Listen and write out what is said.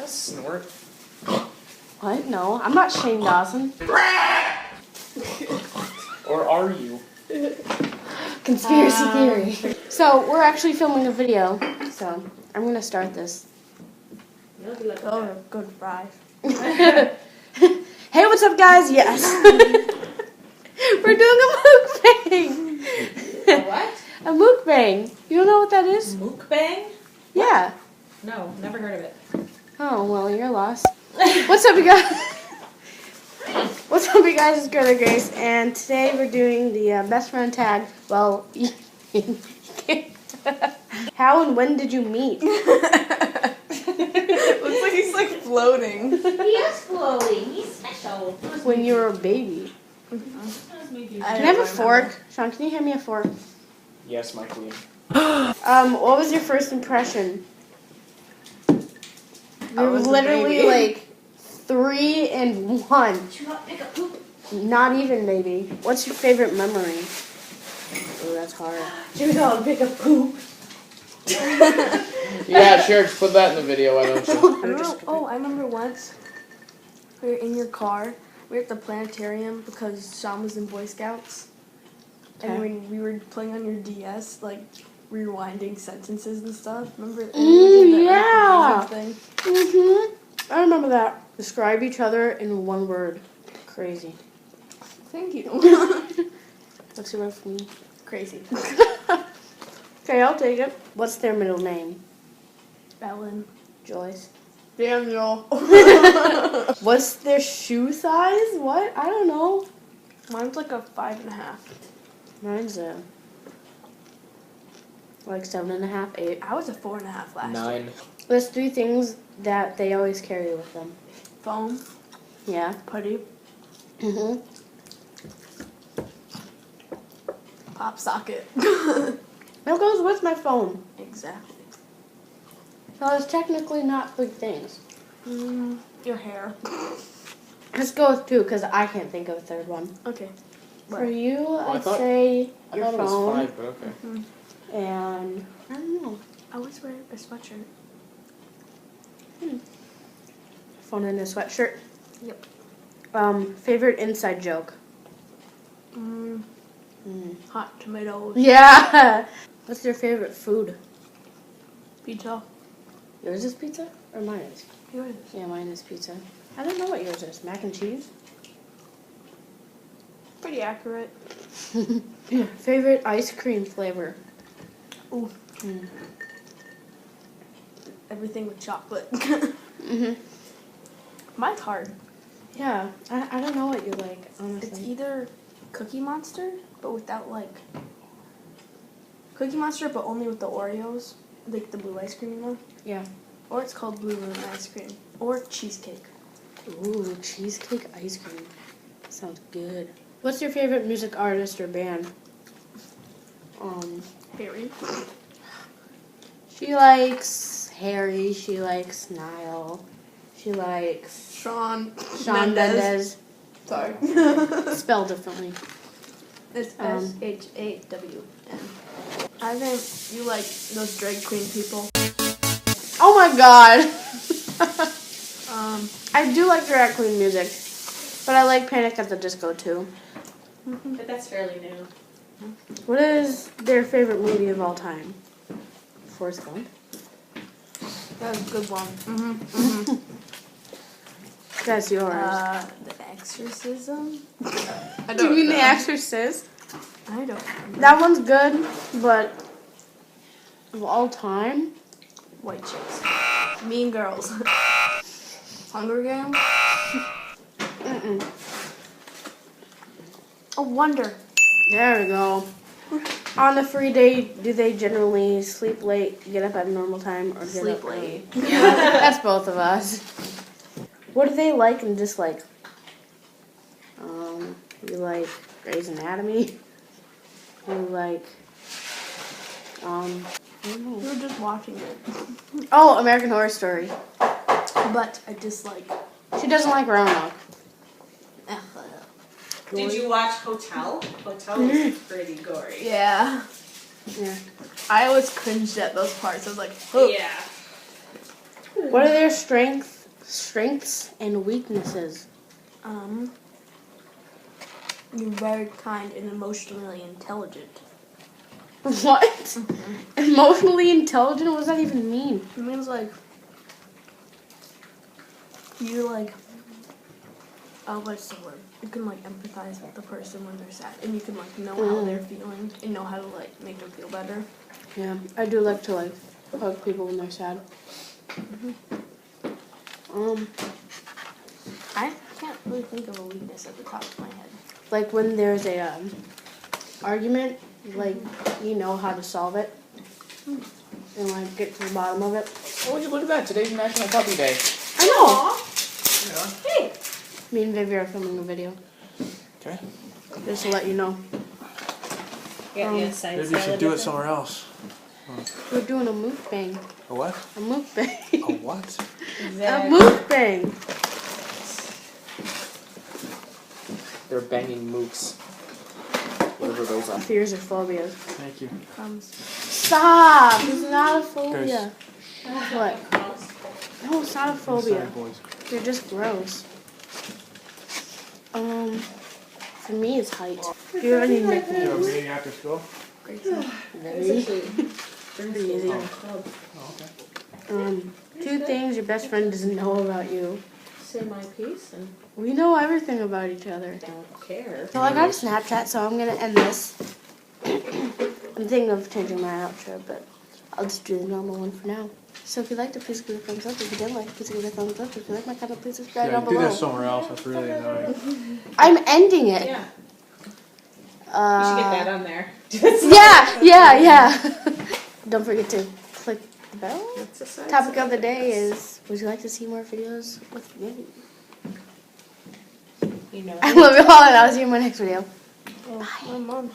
a snort? What? No, I'm not Shane Dawson. Or are you? Conspiracy theory. So we're actually filming a video. So I'm gonna start this. Oh, good fry. Hey, what's up, guys? Yes. We're doing a mukbang. A what? A mukbang. You don't know what that is? MUKBANG? Yeah. No, never heard of it. Oh, well, you're lost. What's up, you guys? What's up, you guys? It's Kirby Grace, and today we're doing the best friend tag. Well, how and when did you meet? Looks like he's like floating. He is floating. He's special. When you were a baby. That was me, dude. Can I have a fork? Sean, can you hand me a fork? Yes, my queen. What was your first impression? You were was a literally baby. like 3 and 1. Should not pick a poop. Not even, maybe. What's your favorite memory? Oh, that's hard. Should not pick a poop. Yeah, sure. Just put that in the video, why don't you? I remember once we were in your car. We were at the planetarium because Sean was in Boy Scouts. Okay. And when we were playing on your DS, like rewinding sentences and stuff. Remember? And Ooh, we did that, yeah. like, thing. I remember that. Describe each other in one word. Crazy. Thank you. What's your word for me? Crazy. Okay, I'll take it. What's their middle name? Ellen. Joyce. Daniel. What's their shoe size? What? I don't know. Mine's like a 5.5. Mine's like 7.5, 8. I was a 4.5 last year. 9. There's 3 things that they always carry with them. Phone, Yeah. putty, Mhm. pop socket. That goes with my phone. Exactly. So it's technically not 3 things. Your hair. Let's go with 2 because I can't think of a third one. Okay. For you, I I'd thought- say I your thought it was phone 5, but okay. and I don't know, I always wear a sweatshirt. phone and a sweatshirt. Yep. Favorite inside joke. Hot tomatoes. Yeah. What's your favorite food? Pizza. Yours is pizza or mine is? Yours. Yeah, mine is pizza. I don't know what yours is. Mac and cheese. Pretty accurate. Favorite ice cream flavor. Ooh. Everything with chocolate. Mhm. Mine's hard. Yeah, I don't know what you like, honestly. It's either Cookie Monster, but without like Cookie Monster, but only with the Oreos, like the blue ice cream, you know. Yeah. Or it's called Blue Moon ice cream, or cheesecake. Ooh, cheesecake ice cream. Sounds good. What's your favorite music artist or band? Harry. She likes Harry. She likes Niall. She likes Shawn Shawn Mendes. Sorry. Spelled differently. It's SHAWN. I think you like those drag queen people. Oh my god. I do like drag queen music, but I like Panic at the Disco too. But that's fairly new. What is their favorite movie of all time? Forrest Gump. That was a good one. That's yours. The Exorcism. I Do you mean The Exorcist? I don't remember. That one's good, but of all time, White Chicks. Mean Girls. Hunger Games. A Wonder. there we go. On a free day, do they generally sleep late, get up at a normal time, or get Sleep up late. early? Yeah, that's both of us. What do they like and dislike? You like Grey's Anatomy? You like, I don't know. We were just watching it. Oh, American Horror Story. But I dislike. She doesn't like Roanoke. Did you watch Hotel? Hotel was pretty gory. Yeah. Yeah. I always cringed at those parts. I was like, oh. Yeah. What are their strengths Strengths and weaknesses. You're very kind and emotionally intelligent. What? Emotionally intelligent? What does that even mean? It means like you like what's the word? You can like empathize with the person when they're sad, and you can like know how they're feeling and know how to like make them feel better. Yeah, I do like to like hug people when they're sad. I can't really think of a weakness at the top of my head. Like when there's a argument, like you know how to solve it and like get to the bottom of it. Oh, would you look at that? Today's National Puppy Day. I know. Yeah. Hey. Me and Vivi are filming a video Okay. just to let you know. Yeah, inside. Maybe you should do it somewhere else. We're doing a mukbang. A what? A mukbang. A what? A mukbang. They're banging mooks. Whatever those are. Fears or phobias. Thank you. Stop! It's not a phobia. What? No, it's not a phobia. Sorry, boys. They're just gross. For me, it's height. Do you have any You have a nicknames? meeting after school? Very easy. Oh, okay. 2 things your best friend doesn't know about you. Say my piece and We know everything about each other. don't care. So I got a Snapchat, so I'm gonna end this. I'm thinking of changing my outro, but I'll just do the normal one for now. So if you liked it, please give it a thumbs up. If you didn't like it, please give it a thumbs up. If you like my content, please subscribe Yeah, down do that below. somewhere else. That's really annoying. I'm ending it. Yeah. You should get that on there. Yeah. Don't forget to click the bell. That's a side Topic side of the day this. is, would you like to see more videos with me? You know. I love you all, and I'll see you in my next video. My mom's